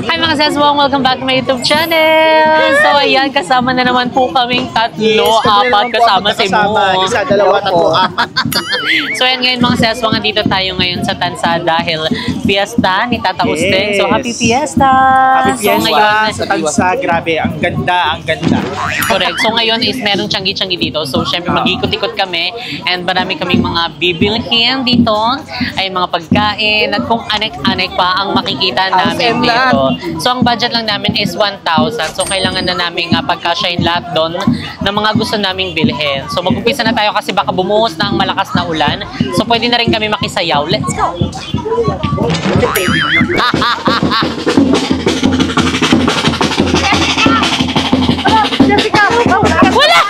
Hi mga seswang! Welcome back to my YouTube channel! So ayan, kasama na naman po kaming tatlo, apat kasama si Mo. Isa, dalawa, tatlo, apat. So ayan ngayon mga seswang, nandito tayo ngayon sa Tansa dahil fiesta ni Tata Usteng. So happy fiesta! Happy fiesta so, ngayon, sa Tansa, grabe, ang ganda, ang ganda. Correct. So ngayon is merong tiyanggi-tiyanggi dito. So syempre mag-ikot-ikot kami and marami kaming mga bibilhin dito. Ay mga pagkain at kung anek-anek pa ang makikita namin dito. So ang budget lang namin is 1,000. So kailangan na namin pagkasyahin lahat doon ng mga gusto naming bilhin. So mag-umpisa na tayo kasi baka bumuhos na ang malakas na ulan. So pwede na rin kami makisayaw. Let's go! Wala!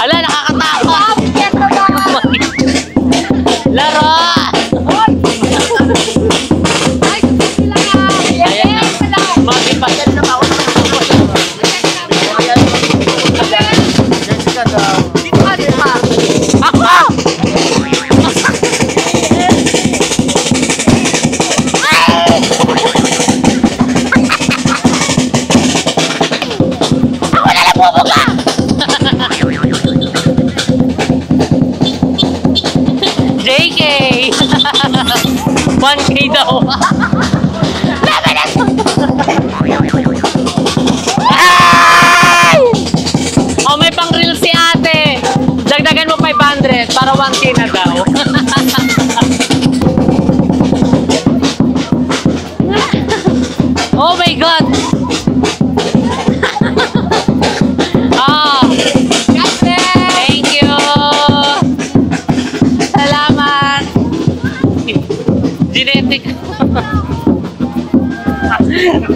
Ala, nakakatakot! Laro! JK! 1K daw! Ay! Oh, may pang reel si ate! Dagdagan mo 500 para 1K na daw. Oh my God! Thank you! Salamat! Genetic.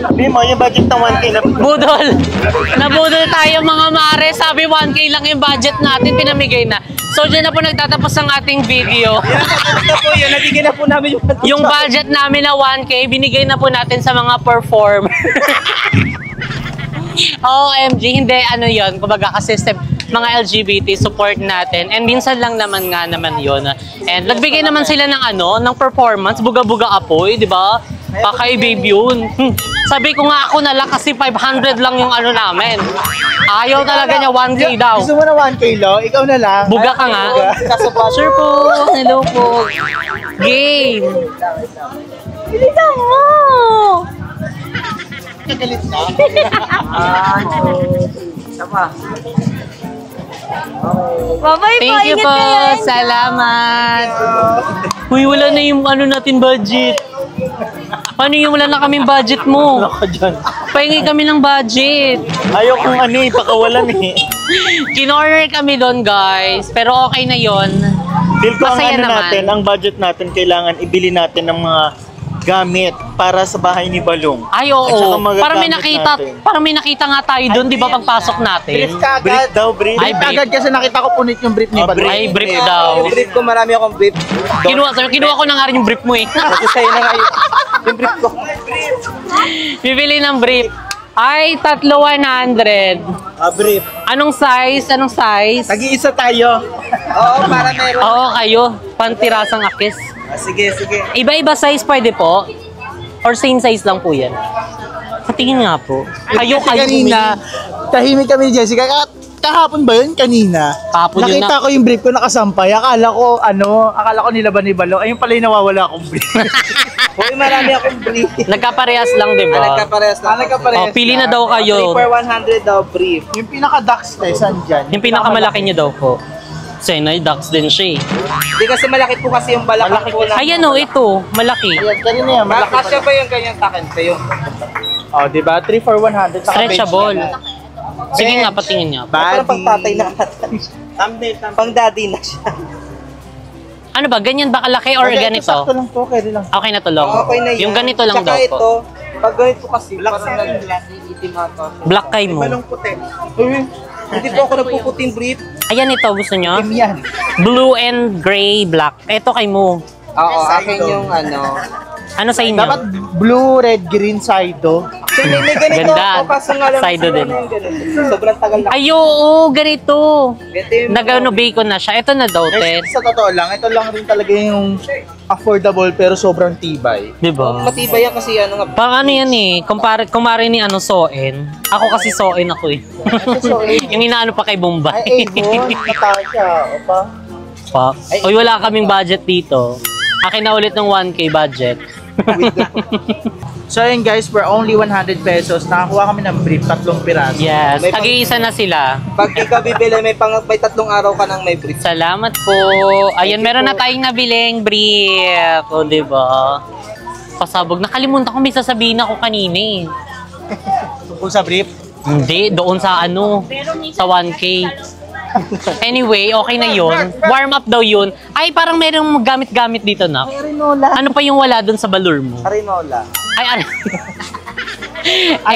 Sabi mo, yung budget ng 1K na... Budol! Nabudol tayo mga mare. Sabi 1K lang yung budget natin, pinamigay na. So dyan na po nagtatapos ang ating video. Yan, nabigyan na po namin Yung budget namin na 1K, binigay na po natin sa mga performer. OMG, hindi ano yon, kumbaga kasi mga LGBT support natin and minsan lang naman nga naman yon. And nagbigay naman sila ng ng performance, buga-buga apoy, di ba? Paka-babe yun. Sabi ko nga ako na lang kasi 500 lang yung namin. Ayaw talaga niya 1K daw. Gusto mo na 1K lo? Ikaw na lang. Buga ka nga. Sure po. Hello po. Game. Bilisan mo. Kagalit na. Sama. Thank you po. Salamat. Uy, wala na yung natin budget. Paano yung wala na kaming budget mo? Wala ka dyan. Pahingi kami ng budget. Ayaw kong pakawalan Kinorder kami doon guys. Pero okay na yon. Feel ko Masaya ang naman. natin, ang budget natin, kailangan ibili natin ng mga gamit para sa bahay ni Balong. Ay At saka oo. Parang may nakita nga tayo doon, di ba pagpasok natin? Brief ka agad. Brief daw, brief. Ay, brief. Agad kasi nakita ko punit yung brief ni Balong. Ay, brief daw. Yung brief ko, marami akong brief. Kinuha ko na nga rin yung brief mo eh. Kasi sa'yo na nga yung brief ko. Bibili ng brief. Ay, 3,100. Brief. Anong size? Anong size? Tagi-isa tayo. Oo, para meron. Oo, kayo. Pantirasang akis. Sige, sige. Iba-iba size pwede po? Or same size lang po yan? Patingin nga po. Kayo Kanina, tahimik kami ni Jessica. Kahapon ba yun? Kanina. Kahapon yun Nakita ko yung brief ko nakasampay. Akala ko nilaban ni Balong. Ayun pala yung nawawala akong brief. Uy, marami akong brief. Nagkaparehas lang, di ba? Nagkaparehas lang. Oh, pili na daw kayo. 3 for 100 daw brief. Yung pinaka-ducks saan dyan? Yung pinakamalaki niyo daw po. Senay, ducks din siya eh. Hindi kasi malaki po kasi yung balakang po na. Ayan o, ito. Malaki. Ayan, kanina yan. Malaki Kasya ba yung ganyan takin pa yung? Oh, di ba? 3 for 100. Stretchable. Sige nga, patingin niya. Parang pang tatay na katan. Pang daddy na siya. Ano ba? Ganyan ba kalaki or ganito? Sakto lang to, carry lang. Okay na to lang. Okay na yan. Yung ganito lang daw Tsaka ito, po. pag ganito kasi, parang nag-itim ata. Black kay mo. Balong puti. Hindi po ako nagpuputing brief. Ayan ito, gusto nyo? Team yan. Blue and gray black. Ito kay mo. Oo, akin yung Ano sa inyo? Dapat blue, red, green, sido. So, may ganito Ganda. ako, kaso nga lang Sido din. sobrang tagal na. Ay, oo, ganito. Ito yung Nagano bacon na siya. Ito na daw, Ted. Sa totoo lang, ito lang rin talaga yung affordable pero sobrang tibay. Diba? matibay yan kasi ano nga. Pang ano yan eh, kumpare ni ano, Soen. Ako kasi Soen ako eh. Yung inaano pa kay Bombay. Ay, Avon, Natasha, opa. Pa. Uy, wala kaming budget dito. Akin na ulit ng 1K budget. So ayun guys, for only 100 pesos, nakakuha kami ng brief, 3 piraso. Yes, May tag-iisa na sila. Pag ikaw bibili, may 3 araw ka nang may brief. Salamat po. Ayun, meron na tayong nabiling brief. O, diba? Pasabog. Nakalimutan ko may sasabihin ako kanina eh. Tungkol sa brief, Hindi, doon sa ano, sa 1K. Anyway, okay na yun. Warm up daw yun. Ay, parang merong gamit-gamit dito na. Arinola. Ano pa yung wala doon sa balur mo? Arinola. Ay, ano?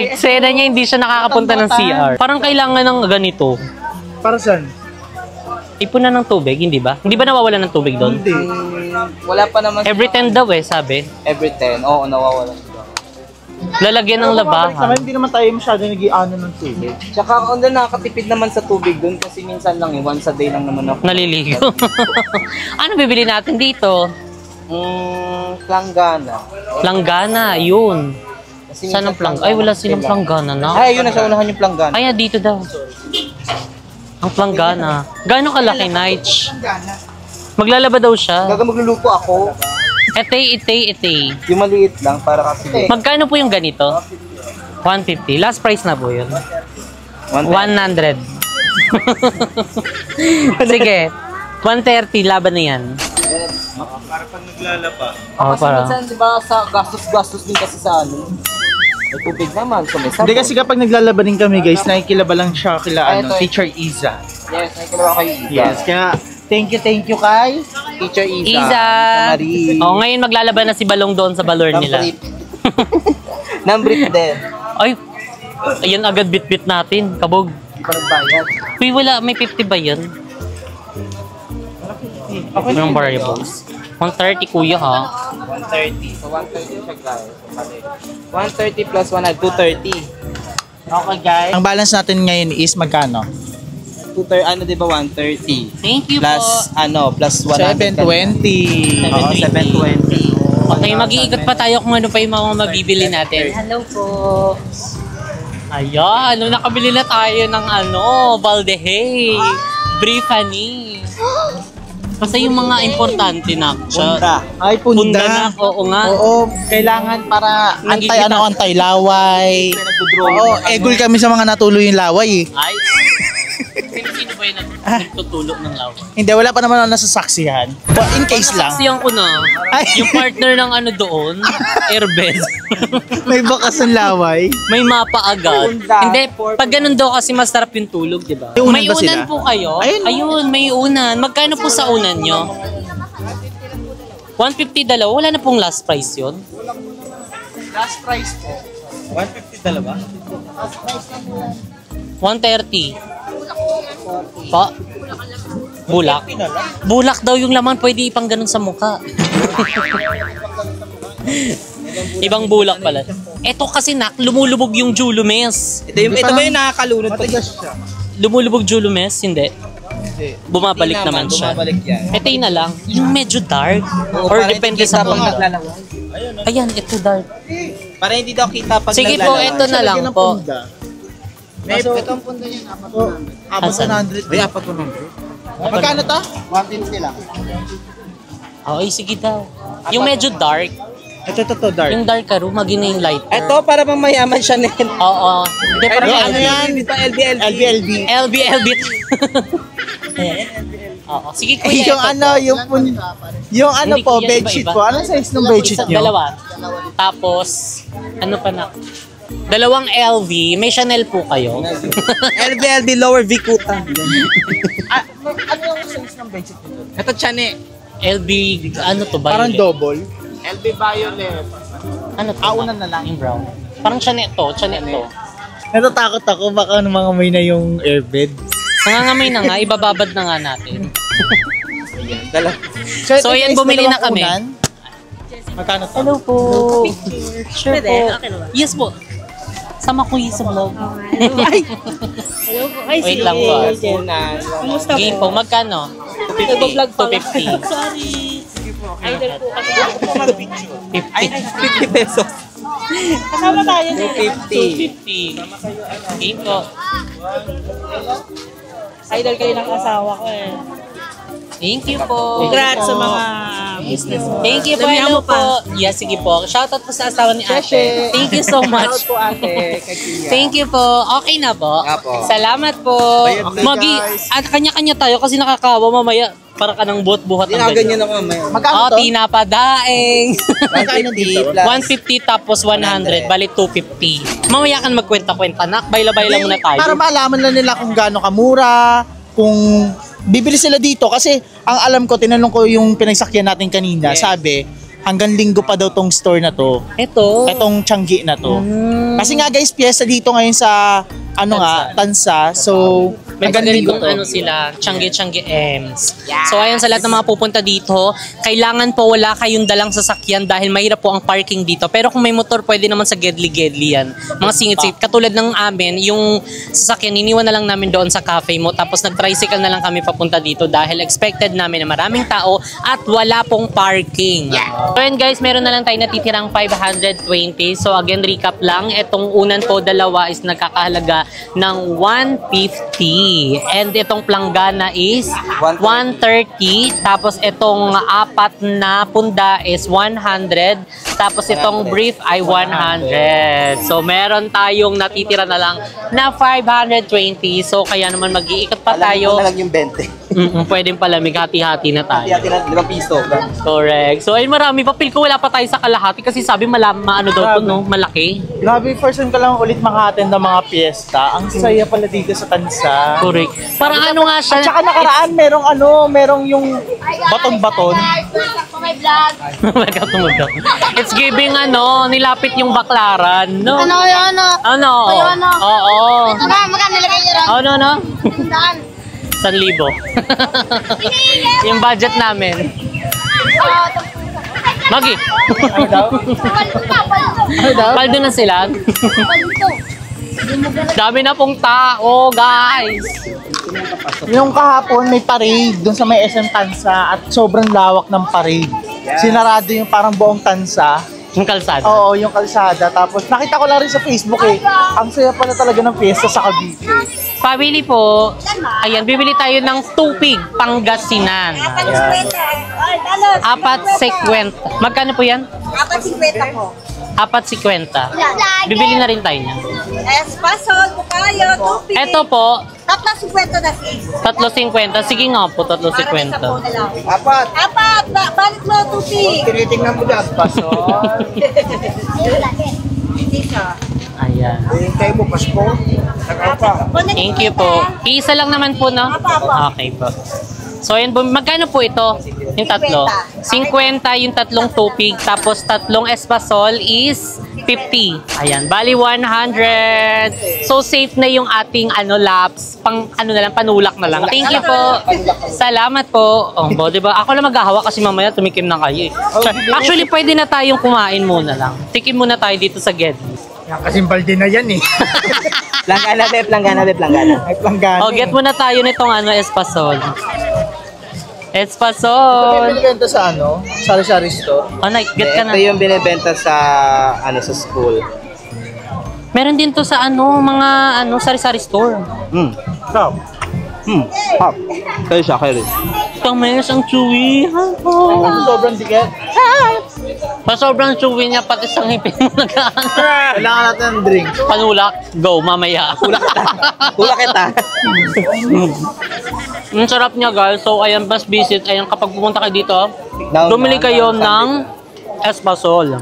Eksena niya, hindi siya nakakapunta ng CR. Parang kailangan ng ganito. para saan? Ipunan ng tubig, hindi ba? Hindi ba nawawala ng tubig doon? Hindi. Wala pa naman. Every 10 daw eh, sabi. Every 10. Oo, nawawala. Lalagyan ng labahan. Naman, hindi naman tayo masyado nag-iano ng tubig. Tsaka kung nakakatipid naman sa tubig doon kasi minsan lang once a day lang naman ako. Naliligo. Ano bibili natin dito? Planggana. Planggana, yun. Kasi Saan ang minsan planggana? Ay, wala silang planggana na. Ay, yun, nasa unahan yung planggana. Ay, dito daw. Ang planggana. Gaano kalaki, Nige? Maglalaba daw siya. Gaga magluluto ako. Ete. Yung maliit lang para kasi. Magkano po yung ganito? 150. Last price na po yun. 100. Sige. 130, laban na yan. Para pag naglalaba. Oh, Kasi para. minsan, di ba, sa gastos din kasi sa ano. May tubig naman, so may sabon. Hindi kasi kapag naglalaba din kami guys, nakikilaba lang siya kila Ay, ano, ito. Teacher Iza. Yes, may kalawa kayo. Yes, kaya thank you kay Teacher Isa. Iza. Marie. Oh, ngayon maglalaba na si Balong doon sa balor nila. Number din. Ay, ayun agad bit-bit natin. Kabog. Parang bayad. Uy, wala. May 50 ba yun? Yung variables. 130 kuya ha. 130. So, 130 siya guys. 130 plus 100, 230. Okay guys. Ang balance natin ngayon is magkano? 230, ano di ba 130? Thank you Plus, po. ano, plus 100. 720. Oo, 720. Okay, mag-iikot pa tayo kung ano pa yung mga mabibili natin. Hello po. Ayan, nakabili na tayo ng ano, Valdehay. Briefani. Kasi yung mga importante na. Punda. Ay, Punda na, oo nga. Oo, kailangan para antay-laway. Nagdo-draw. Oo, egol kami sa mga natuloy yung laway eh. Ay, sino ba yung nagtutulog ng laway? Hindi, wala pa naman ako nasasaksihan. But in case lang. Nasaksiyan ko na, Ay. yung partner ng ano doon, airbed. May bakas ng laway. May mapa agad. Punda. Hindi, pag ganun daw kasi masarap yung tulog, di ba? May unan May ba unan sila? po kayo? Ayun. Ayun, may unan. Magkano po sa unan nyo? 150 dalawa. Wala na pong last price yun. Last price po. 150 dalawa? 130. Pa? Bulak? Bulak daw yung laman. Pwede ipang ganun sa mukha. Ibang bulak pala. Eto kasi lumulubog yung Julumes. Ito ba yung nakakalunod? Matigas siya. Lumulubog Julumes? Hindi. Hindi. Bumabalik naman siya. Bumabalik yan. Ito yun na lang. Yung medyo dark. Oo, Or para depende hindi kita sa pag punta. naglalaway. Ayan, ito dark. Para hindi daw kita pag Sige po, naglalaway. ito na lang Lagyan ng po. punda. May Kaso- itong punda yun, Asan? 400. Ay, 400. Magkano to? 150 lang. Okay, sige daw. Yung medyo dark. Ito, dark. Yung dark ka magina yung lighter. Ito, para pang mayaman siya nil. Oo. Hindi, parang Ano LB. yan? Dito, LBLB. LBLB. LB. Oo. Sige kuya, Yung ito ano, po. yung ano Hindi, po, kuya, bedsheet iba-iba. po. Anong size ng bedsheet Isa, nyo? dalawa. Tapos, ano pa na? Dalawang LV. May Chanel po kayo. LBLB lower Vikuta. Ano yung size ng bedsheet nyo? Ito, Chane. LB, ano to ba? Parang double. LB Violet. Ano to? Unan na lang. Yung brown. Parang Chanel to. Natatakot ako, baka mga may na yung airbed. Nangangamay na nga, ibababad na nga natin. Dala. So, yan, bumili na kami. Magkano to? Hello po. Sure po. Yes po. Sama ko yung sa vlog. Hello po. Ay, Wait lang po. Kamusta po? Game po, magkano? 250. 250. Sorry. Idol po kasi. 50. 50 pesos. Kasama tayo na. 250. Game po. Idol kayo ng asawa ko eh. Thank you po. Congrats sa mga business mo. Thank you po. Damihan Hello mo pa. po. Yes, sige po. Shoutout po sa asawa ni ate. Thank you so much. Shoutout po ate. Kay Kia. Thank you po. Okay na po. Apo. Salamat po. Bayad na, Magi, guys. at kanya-kanya tayo kasi nakakawa mamaya. Para ka ng buhat-buhat ng Ganyan ako mamaya. Magkano Oh, to? tinapadaing. 150 plus. 150 tapos 100. Bali 250. Mamaya ka na magkwenta-kwenta. Nak, bayla-bayla muna tayo. Para malaman lang nila kung gaano kamura, kung bibili sila dito. Kasi ang alam ko, tinanong ko yung pinagsakyan natin kanina, Yes. sabi, hanggang linggo pa daw tong store na to. Ito. Itong Changi na to. Kasi nga guys, piyesta dito ngayon sa Tansa. So, May hanggang linggo ganitong to. ano sila, Changi Ems. So ayun sa lahat ng mga pupunta dito, kailangan po wala kayong dalang sasakyan dahil mahirap po ang parking dito. Pero kung may motor, pwede naman sa gedli-gedli yan. Mga singit-singit. Katulad ng amin, yung sasakyan, iniwan na lang namin doon sa cafe mo. Tapos nag-tricycle na lang kami papunta dito dahil expected namin na maraming tao at wala pong parking. So ayun guys, meron na lang tayo natitirang 520. So again, recap lang. Itong unan po, dalawa is nagkakahalaga ng 150. And itong planggana is 130. Tapos itong apat na punda is 100. Tapos itong brief ay 100. So meron tayong natitira na lang na 520. So kaya naman mag-iikot pa tayo. Alam mo na lang yung 20. Pwedeng palamig, hati-hati na tayo. Hati-hati na 5 piso. Correct. So ayun, marami pa. Feel ko wala pa tayo sa kalahati kasi sabi maano daw to, no? Malaki. Grabe, first time ka lang ulit maka-attend ng mga piyesta. Ang saya pala dito sa Tansa. Correct. Parang ano nga siya. At saka nakaraan, merong yung baton-baton. Welcome to Mundo. It's giving nilapit yung baklaran, no? Ano yun, ano? Ano? Kayo, ano? Oo. Magkano nilagay nyo ron? Ano? Saan? 1,000. Yung budget namin. Magi. Ano daw? Paldo pa, paldo. Ano daw? Paldo na sila. Paldo. Dami na pong tao, guys. Yung kahapon may parade doon sa may SM Tansa at sobrang lawak ng parade. Sinarado yung parang buong Tansa. Yung kalsada. Oo, yung kalsada. Tapos nakita ko lang rin sa Facebook ang saya pala talaga ng fiesta sa Cavite. Pabili po. Ayan, bibili tayo ng tupig Pangasinan. Apat 50. Magkano po yan? 4.50 po. Apat 50. Bibili na rin tayo niyan. Espasol, bukayo, tupig. Ito po, 3.50 na sis. 3.50. Sige nga po, 3.50. Apat. Apat, balik mo tupig. Tinitingnan mo dyan. Paso. Ayan. Kayo mo, Pasko. Nag-apa. Thank you po. Isa lang naman po, no? Okay po. So, yun po. Magkano po ito? Yung tatlo? 50 yung tatlong tupig. Tapos tatlong espasol is 50. Ayan. Bali 100. So, safe na yung ating laps. Panulak na lang. Thank you po. Salamat po. Oh, diba? Ako lang maghahawa kasi mamaya tumikim na kayo. Actually, pwede na tayong kumain muna lang. Tikim muna tayo dito sa Gedli. Kasing balde na yan eh. Planggana, planggana. Ay, planggana. Oh, get muna tayo nitong espasol. Ito Espasol. binibenta sa sari-sari store. Oh, get ka na. Ito yung binibenta sa sa school. Meron din to sa mga sari-sari store. Stop. Hop. Kayo siya, kayo rin. Tamis ang chewy. Sobrang dikit. Pa sobrang chewy niya, pati sa ngipin mo nag-ano. Kailangan natin ng drink. Panulak. Go, mamaya. Tulak kita. Ang sarap niya, guys. So, ayan, bus visit. Ayan, kapag pumunta kayo dito, bumili kayo ng espasol.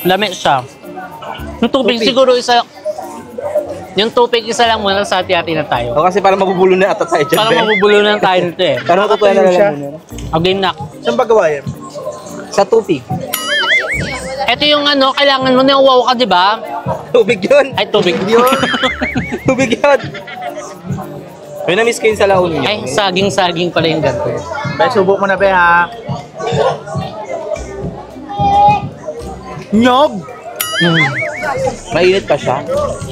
Lami siya. Yung tubig, siguro isa. Yung tubig, isa lang muna sa hati-hati na tayo. O kasi para mabubulo na ata tayo dyan. Para mabubulo na tayo nito eh. Para matutuwa na siya. lang muna. Okay na. Saan ba gawa yan? Sa tubig. Ito yung kailangan mo na wow ka, di ba? Tubig yun. Ay, tubig. Tubig yun. May na-miss ko yun sa laon niyo. Ay, saging-saging pala yung ganito. Bay, subok mo na ba ha? Nyog! Mainit pa siya.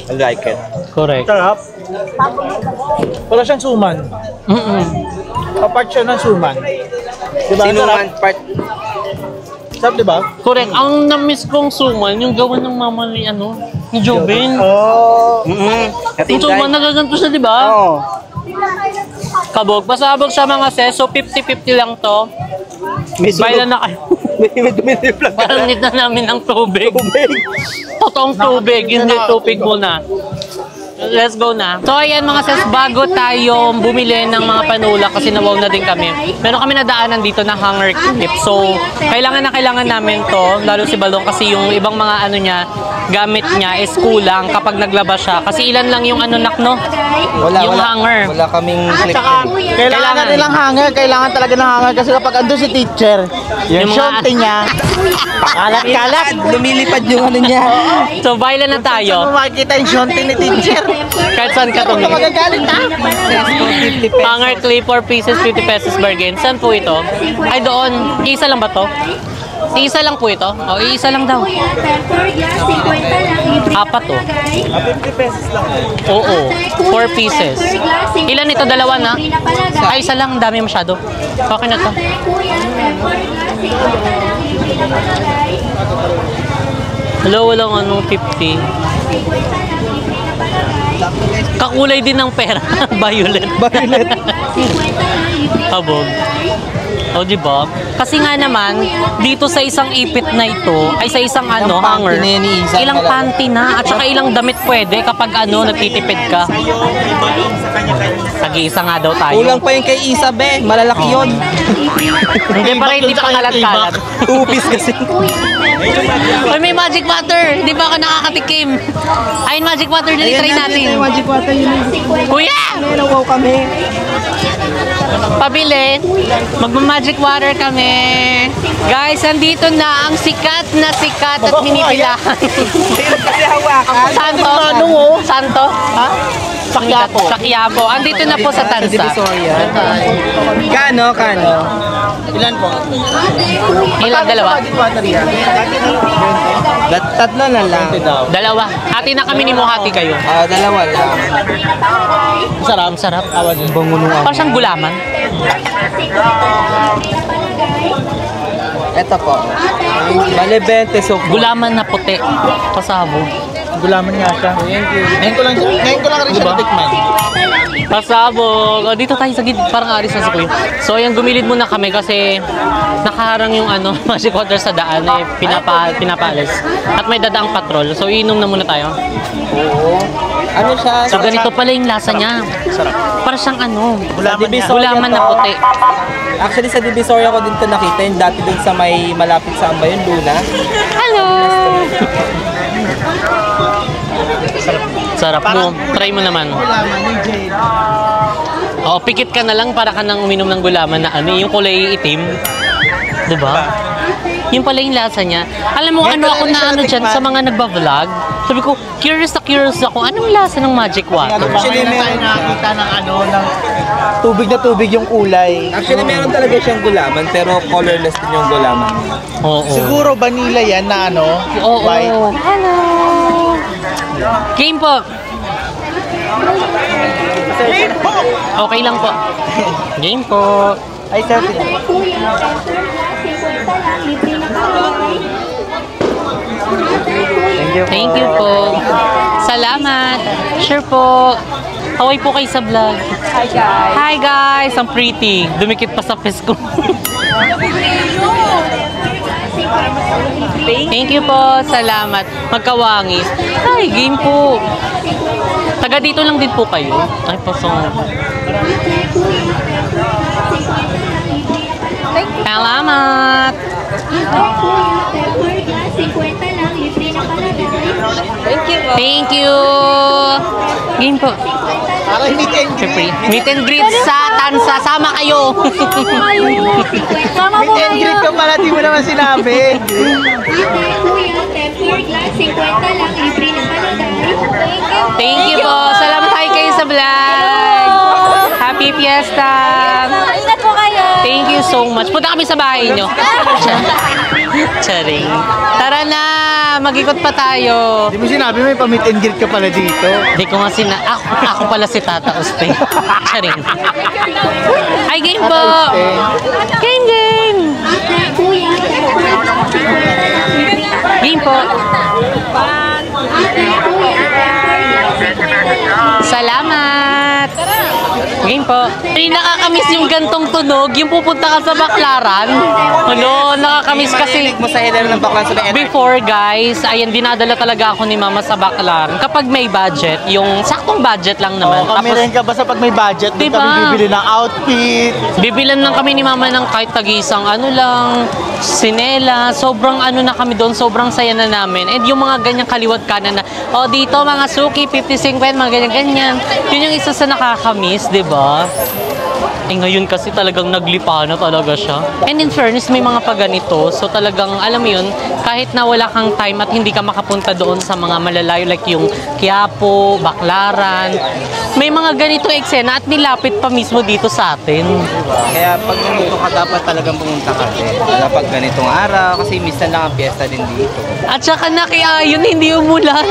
I like it. Correct. Sarap. Wala siyang suman. Apart siya ng suman. Diba? Sinuman part. Sarap, diba? Correct. Ang na-miss kong suman, yung gawa ng mama ni ni Jobin. Oh. Yung suman nagaganto siya, di ba? Oo. Kabog. Pasabog siya mga sis. So 50-50 lang to. Baila na kayo. May vlog. Parang need na namin ng tubig. Totoong tubig, hindi tubig muna. Let's go na. So ayan mga sis, bago tayo bumili ng mga panulak kasi nawaw na din kami. Meron kami nadaanan dito na hanger clip. So kailangan namin to, lalo si Balong kasi yung ibang mga ano niya, gamit niya is kulang kapag naglabas siya. Kasi ilan lang yung nak no? Yung hanger. Wala kaming clip. Tsaka, kailangan nilang hanger. Kailangan talaga ng hanger kasi kapag andun si teacher, yung mga- shonte niya, kalat-kalat. Lumilipad yung ano niya. So baila na Saan tayo. mo makikita yung shonte ni teacher? Kahit saan ka Huwag ka tumingin. magagalit ha? Hanger clip 4 pieces, 50 pesos bargain. Saan po ito? Ay doon. Isa lang ba to? Isa lang po ito? O, isa lang daw. Apat to. 50 pesos lang. Oo. 4 pieces. Ilan ito? Dalawa na? Ay, isa lang. Dami masyado. Okay na to. Hello, walang 50. Kakulay din ng pera. Violet. Kabog. O, diba? Kasi nga naman, dito sa isang ipit na ito, ay sa isang hanger, panty na yan ni Isa, ilang malaki. panty na, at saka ilang damit pwede kapag nagtitipid ka. Tag-iisa nga daw tayo. Kulang pa yung kay Isa, be. Malalaki yun. Hindi pa rin, hindi pa kalat-kalat. Upis kasi. Ay, may magic water. Di ba ako nakakatikim? Ayun, magic water na try natin. Magic water yun. Kuya! Wow kami. Pabili. Magma-magic water kami. Guys, andito na ang sikat at hinipilahan. Kasi hawakan. Santo? Santo? Ha? Sa Quiapo. Andito na po sa Tansa. Divisoria. Kano? Ilan po? Ilang dalawa? Tatlo na lang. Dalawa. Hati na kami ni Mohati kayo. Dalawa lang. Sarap. Sarap. Bango nung Parang siyang gulaman. Ito po. Bale 20 so Gulaman na puti. Pasabo. Gulaman nga siya. Ngayon ko lang rin siya Diba? natikman. Pasabog. O, dito tayo sa gid. Parang aris na si Kuya. So, ayan, gumilid muna kami kasi nakaharang yung magic water sa daan. Pinapaalis. At may dadaang patrol. So, inom na muna tayo. Oo. Ano siya? So, ganito pala yung lasa niya. Parang siyang Gulaman niya. gulaman na puti. Actually, sa Divisoria ko din ito nakita. Yung dati dun sa may malapit sa Amba yun, Luna. Hello! Sarap mo. Try mo naman. Gulaman ni Jade. Oo, pikit ka na lang para ka nang uminom ng gulaman na yung kulay itim. Diba? Yung pala yung lasa niya. Alam mo, ako na dyan sa mga nagbablog. Sabi ko, curious ako, anong lasa ng magic water? Actually, Actually, meron tayo nakakita ng ng tubig na tubig yung kulay. Actually, meron talaga siyang gulaman, pero colorless din yung gulaman. Oo. Siguro vanilla yan na Oo. white. Hello! Game po! Okay lang po. Game po. Ay, selfie. Thank you po. Salamat. Sure po. Kaway po kayo sa vlog. Hi guys. Hi guys! Ang pretty. Dumikit pa sa face ko. Thank you po. Salamat. Magkawangis. Hi, game po. Taga dito lang din po kayo. Ay, pasong. Salamat. Thank you. Game po. Para meet and Siyempre, meet and greet sa Tansa. Sama kayo. Sama po Meet and kayo. greet ka pala, di mo naman sinabi. Thank you po. Salamat kayo sa vlog. Happy Fiesta. Ingat po kayo. Thank you so much. Punta kami sa bahay nyo. Charing. Tara na. mag-ikot pa tayo. Di mo sinabi may pa-meet and greet ka pala dito. Hindi ko nga ako pala si Tata Uste. Charing. Ay, game po! Game! Game po! Salamat! Game po. Ay, nakakamiss yung gantong tunog, yung pupunta ka sa Baclaran. Ano, nakakamiss kasi. mo sa header ng Baclaran sa may Before guys, ayan, dinadala talaga ako ni Mama sa Baclaran. Kapag may budget, yung saktong budget lang naman. Kami rin ka basta pag may budget, di Diba? kami bibili ng outfit. Bibilan lang kami ni Mama ng kahit tag-isang ano lang, sinela. Sobrang ano na kami doon, sobrang saya na namin. And yung mga ganyang kaliwat kanan na, dito mga suki, 50-50, mga ganyan-ganyan. Yun yung isa sa nakakamiss, di ba? Ngayon kasi talagang naglipa na talaga siya. And in fairness, may mga paganito. So talagang, alam mo yun, kahit na wala kang time at hindi ka makapunta doon sa mga malalayo like yung Quiapo, Baclaran, may mga ganito eksena at nilapit pa mismo dito sa atin. Kaya pag nandito ka, dapat talagang pumunta ka. Kapag ganitong araw, kasi minsan lang ang piyesta din dito. At saka nakiayon, hindi umulan.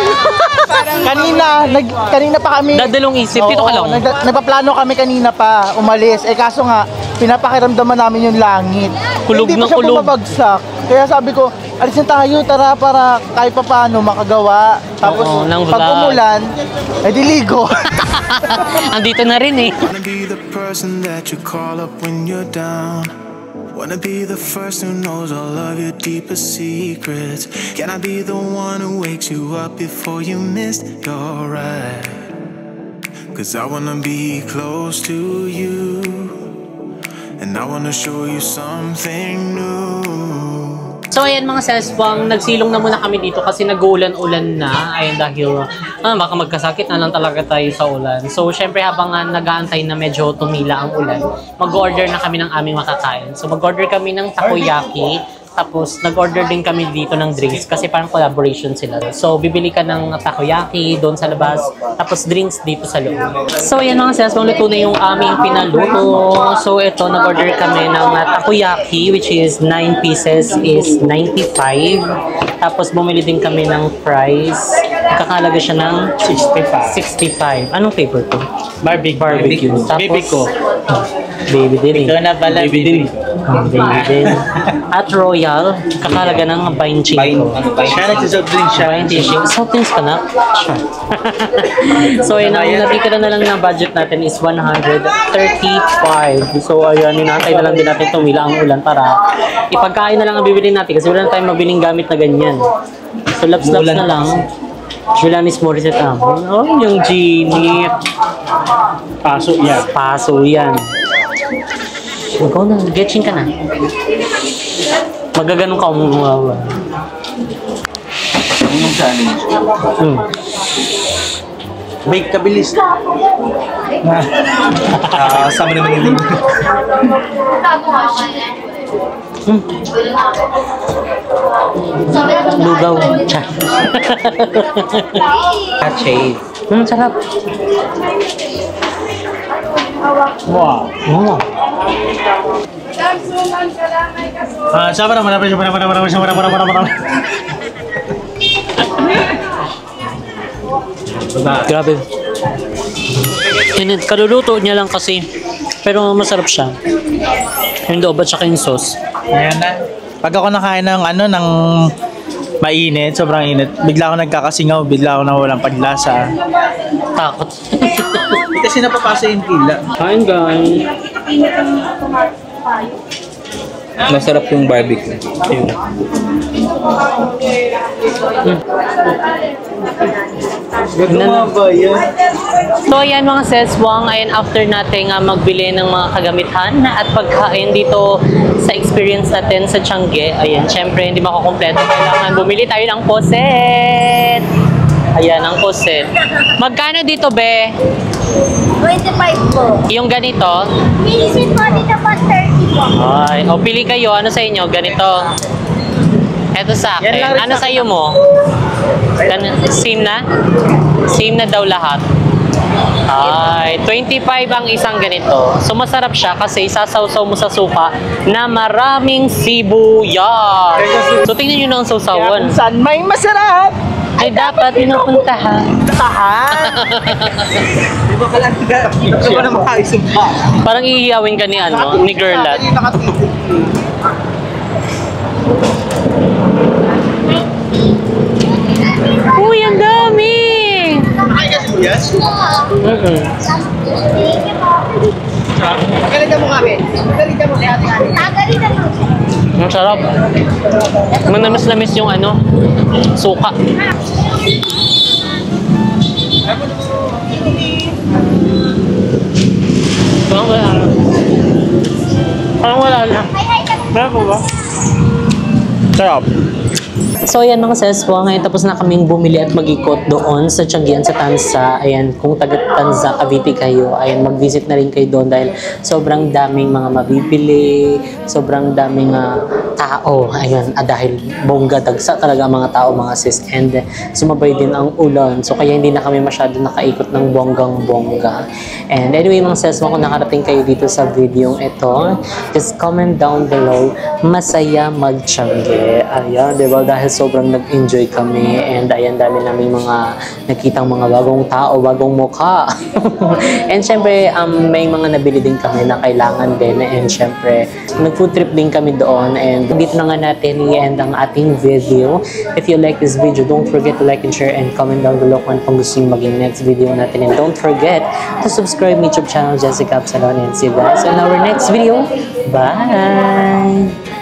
Kanina pa kami. Dadalong isip, dito ka lang. Nagpaplano kami kanina pa umalis. Kaso nga, pinapakiramdaman namin yung langit. Kulog Hindi na pa siya kulog. bumabagsak. Kaya sabi ko, alis na tayo, tara para kahit pa paano makagawa. Tapos Oo, ng pag vlog. umulan, diligo. Andito na rin eh. Wanna be the person that you call up when you're down. Wanna be the first who knows all of your deepest secrets. Can I be the one who wakes you up before you miss your ride? Cause I wanna be close to you, and I wanna show you something new. So ayan mga sesbang, nagsilong na muna kami dito kasi nag-uulan-ulan na. Ayun dahil baka magkasakit na lang talaga tayo sa ulan. So syempre habang nag-aantay na medyo tumila ang ulan, mag-order na kami ng aming makakain. So mag-order kami ng takoyaki. Tapos, nag-order din kami dito ng drinks kasi parang collaboration sila. So, bibili ka ng takoyaki doon sa labas, tapos drinks dito sa loob. So, ayan mga sis, luto na yung aming pinaluto. So, ito, nag-order kami ng takoyaki, which is 9 pieces is 95. Tapos, bumili din kami ng fries. Kakalaga siya ng 65. Anong flavor to? Barbecue. Tapos, baby din eh. Ikaw na pala, Baby din. Baby din. At Royal, kakalaga ng 25. Siya nagsisoft drink siya. 25. Soft drinks ka na? Sure. So, yun, ang natitira na lang na budget natin is 135. So, ayun, hinantay na lang din natin tumila ang ulan para ipagkain na lang ang bibili natin kasi wala na tayong mabiling gamit na ganyan. So, laps-laps na lang. Julanis Morissette Oh, yung Genie. Paso yan. Ikaw na, getching ka na. Magaganon ka umuwawa. Yung challenge. Bake kabilis. Sama naman yung Lugaw. Cha. Chase. Sarap. Wow. Sama naman. Grabe. Kaluluto niya lang kasi. Pero masarap siya. Yung loob at saka yung sauce. Ayan na. Pag ako nakain ng ng mainit, sobrang init, bigla ako nagkakasingaw, bigla ako nawalang paglasa. Takot. Kasi napapasa yung pila. Kain guys. Masarap yung barbecue. So ayan mga seswang, ayan after natin magbili ng mga kagamitan at pagkain dito sa experience natin sa Tiange. Ayan, syempre hindi makukumpleto. Kailangan bumili tayo ng poset. Ayan, ang poset. Magkano dito, be? 25 po. Yung ganito? Mini sweet po dito po 30 po. Ay, o pili kayo. Ano sa inyo? Ganito. Eto sa akin. Ano sa iyo mo? Same na? Same na daw lahat. Ay, 25 ang isang ganito. So masarap siya kasi sasawsaw mo sa suka na maraming sibuyas. So tingnan nyo na ang Kaya sausawan. kung saan may masarap, Ay dapat pinupuntahan. tahan. Di ba pala hindi mo na makaisumpa? Parang iiyawin ka ni ano, ni Girlat. Uy, ang dami! Mm-mm. Pagalitan mo kami. Pagalitan mo kaya ating Agalitan mo. Ang sarap. Manamis-lamis yung ano, suka. Parang wala na. Meron po ba? Sarap. So ayan mga seswa, ngayon tapos na kaming bumili at mag-ikot doon sa Tianggian sa Tansa. Ayan, kung taga Tansa, Cavite kayo, ayan, mag-visit na rin kayo doon dahil sobrang daming mga mabibili, sobrang daming tao. Ayan, dahil bongga, dagsa talaga ang mga tao mga sis. And sumabay din ang ulan. So kaya hindi na kami masyado nakaikot ng bonggang-bongga. And anyway mga seswa, kung nakarating kayo dito sa video ito, just comment down below, masaya mag-Tiangge. Ayan, diba? Dahil sobrang nag-enjoy kami and ayan, dami namin mga nakitang mga bagong tao, bagong mukha. And syempre, may mga nabili din kami na kailangan din and syempre, nag-food trip din kami doon and dito na nga natin i-end ang ating video. If you like this video, don't forget to like and share and comment down below kung anong gusto nyo maging next video natin and don't forget to subscribe my YouTube channel, Jessica Absalon, and see you guys in our next video. Bye!